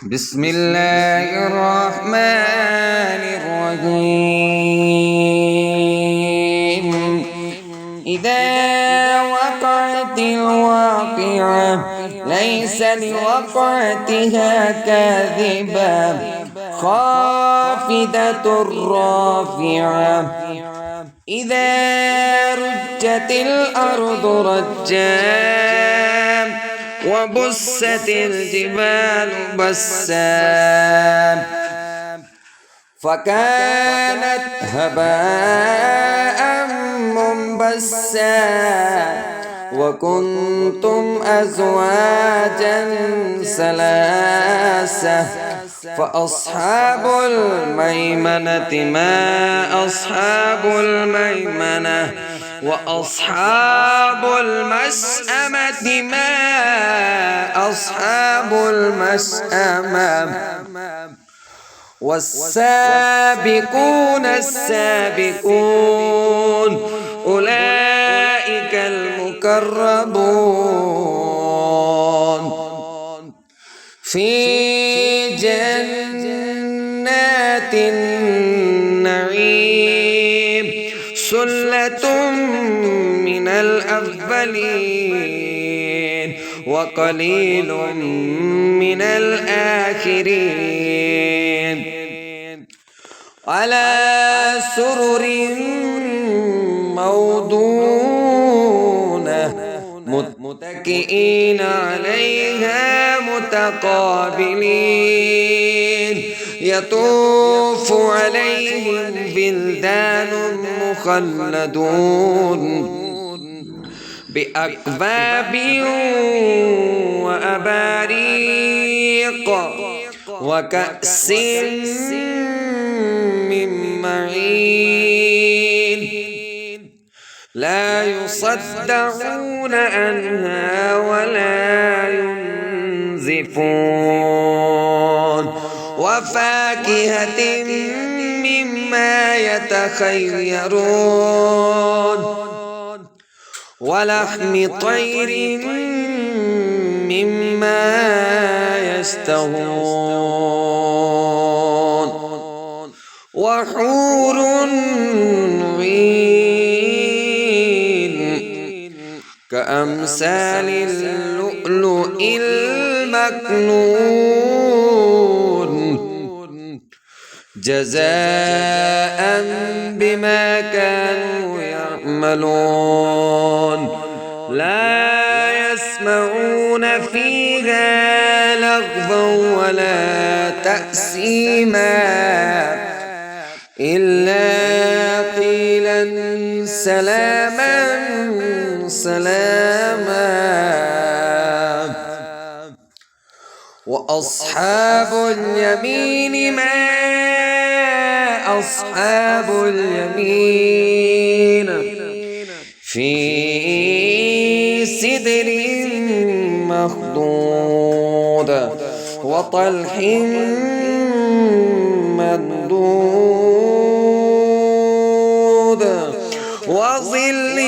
بسم الله الرحمن الرحيم إذا وقعت الواقعة ليس لوقعتها كاذبة خافضة رافعة إذا رجت الأرض رجا وبست الجبال بسا فكانت هباء منبسا وكنتم أزواجا ثلاثة فأصحاب الميمنة ما أصحاب الميمنة وأصحاب المشأمة ما أصحاب المشأمة والسابقون السابقون أولئك المقربون في جنات النعيم سلة من الأولين وقليل من الآخرين على سرر موضونة متكئين عليها متقابلين يطوف عليهم بلدان مخلدون بأكواب وأباريق وكأس من معين لا يصدعون عنها ولا ينزفون وفاكهة مما يتخيرون ولحم طير مما يشتهون وحور عين كأمثال اللؤلؤ المكنون جزاء بما كانوا يعملون لا يسمعون فيها لغوا ولا تأثيما إلا قيلا سلاما سلاما وأصحاب اليمين ما أصحاب اليمين في سدر مخضود وطلح ممدود وظل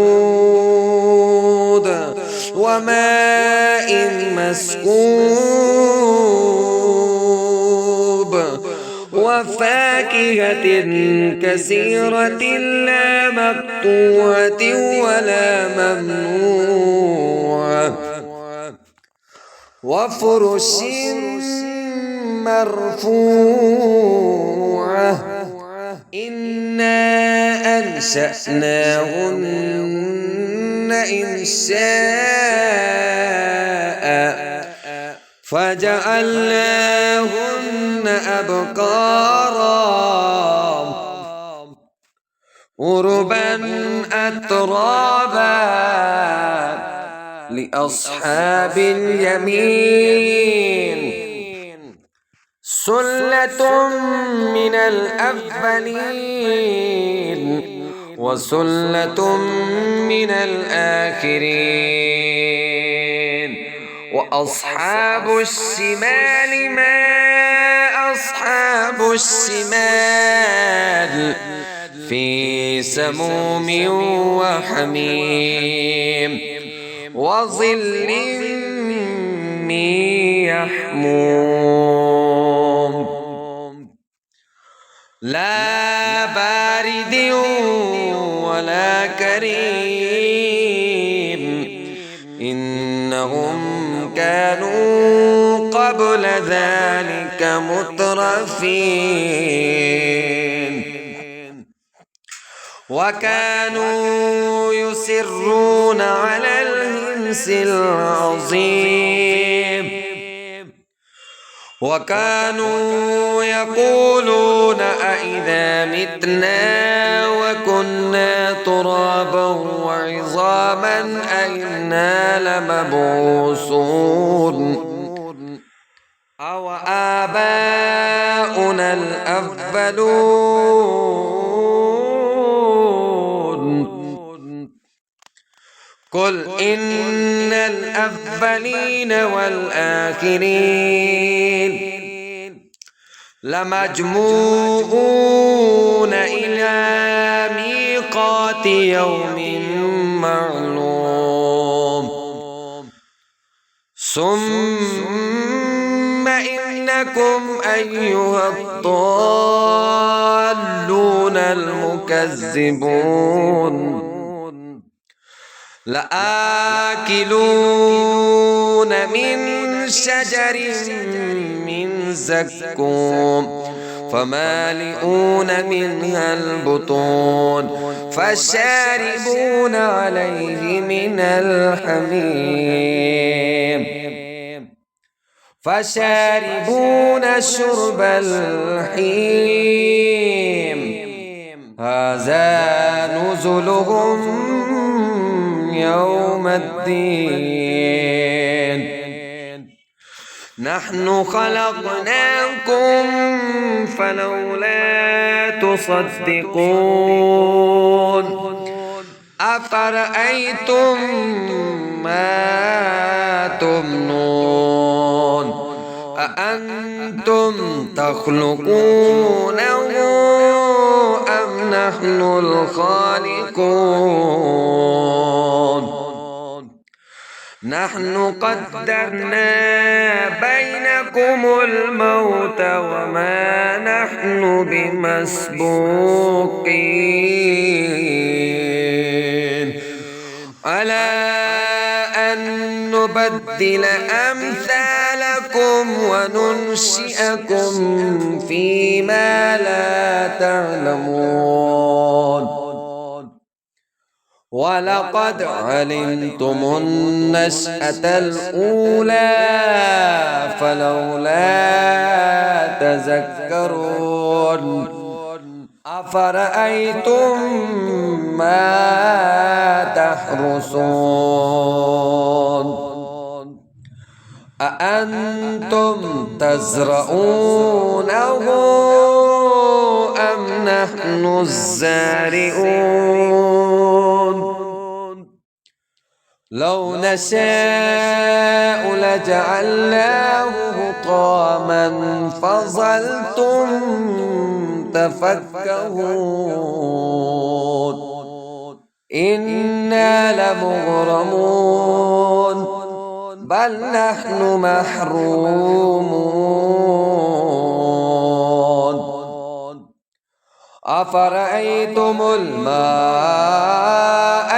ممدود وماء مسكوب وفاكهة كثيرة لا مقطوعة ولا ممنوعة وفرش مرفوعة إنا أنشأناهن إنشاء فجعلناهن أبكارا عربا أترابا لأصحاب اليمين سلة من الأولين وسلة من الآخرين وأصحاب الشمال ما أصحاب الشمال في سموم وحميم وظل يحموم لا بارد ولا كريم إنهم كانوا قبل ذلك مترفين وكانوا يصرون على الحنث العظيم وكانوا يقولون أئذا متنا وكنا ترابا وعظاما أئنا لمبعوثون أو آباؤنا الأولون قل إن الأولين والآخرين لمجموعون إلى ميقات يوم معلوم ثم إنكم أيها الضالون المكذبون لآكلون من شجر من زقوم فمالئون منها البطون فشاربون عليه من الحميم فشاربون شرب الحميم هذا نزلهم يوم الدين نحن خلقناكم فلولا تصدقون أفرأيتم ما تمنون أأنتم تخلقونه أم نحن الخالقون نحن قدرنا بينكم الموت وما نحن بمسبوقين على أن نبدل أمثالكم وننشئكم فيما لا تعلمون ولقد علمتم النشأة الأولى فلولا تذكرون أفرأيتم ما تحرثون أأنتم تزرعونه أم نحن الزارعون لو نشاء لجعلناه حطاما فظلتم تفكهون إنا لمغرمون بل نحن محرومون أفرأيتم الماء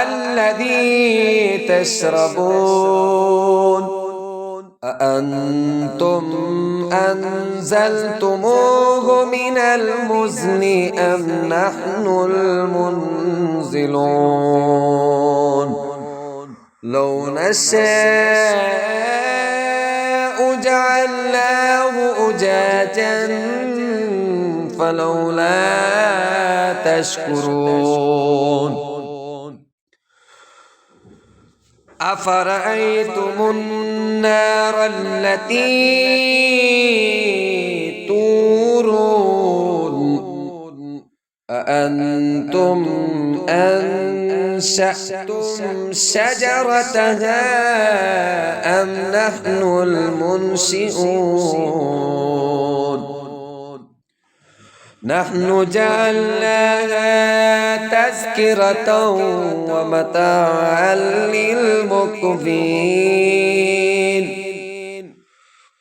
الذي تشربون أأنتم أنزلتموه من المزن أم نحن المنزلون لو نشاء جعلناه أجاجا فلولا تشكرون أفرأيتم النار التي تورون أأنتم أنشأتم شجرتها أم نحن المنشئون نحن جعلناها تذكرة ومتاعا للمقوين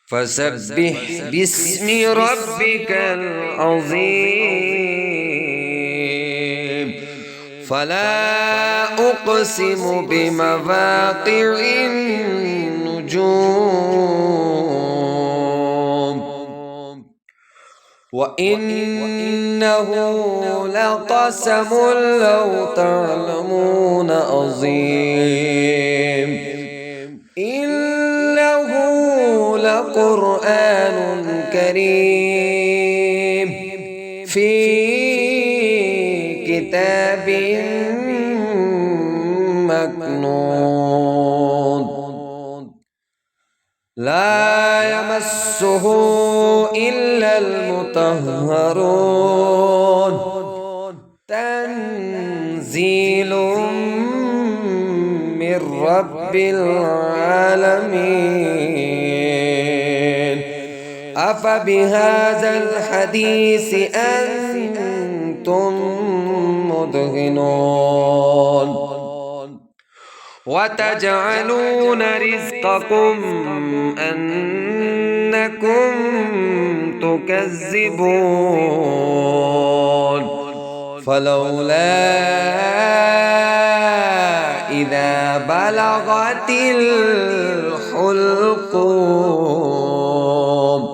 فسبح باسم ربك العظيم فلا أقسم بمواقع النجوم وإنه لقسم لو تعلمون عظيم إنه لقرآن كريم في كتاب مكنون لا يمسه إلا المطهرون تنزيل من رب العالمين أفبهذا الحديث أنتم مدهنون وتجعلون رزقكم أنكم تكذبون فلولا إذا بلغت الحلقوم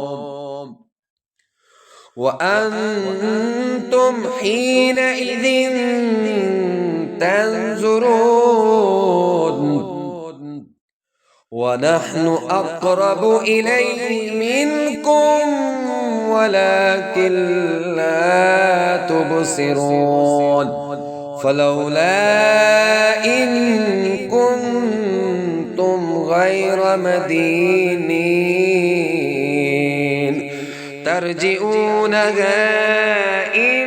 وأنتم حينئذ تنظرون ونحن أقرب إليه منكم ولكن لا تبصرون فلولا إن كنتم غير مدينين ترجعونها إن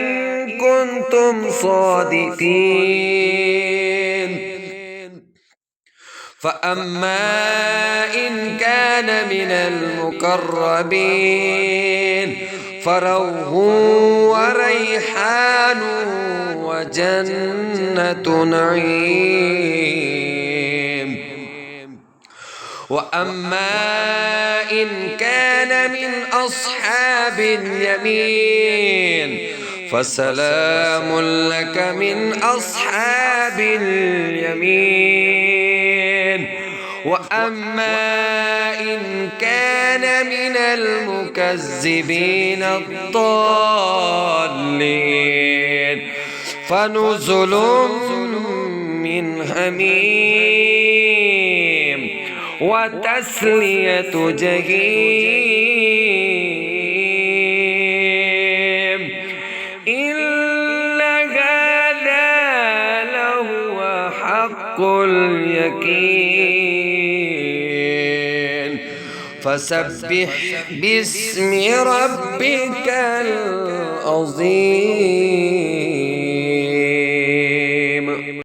كنتم صادقين فأما إن كان من المقربين فروح وريحان وجنة نعيم وأما إن كان من أصحاب اليمين فسلام لك من أصحاب اليمين وأما إن كان من المكذبين الضالين فنزل من حميم وتسلية جحيم إن هذا لهو حق اليقين فسبح باسم ربك العظيم.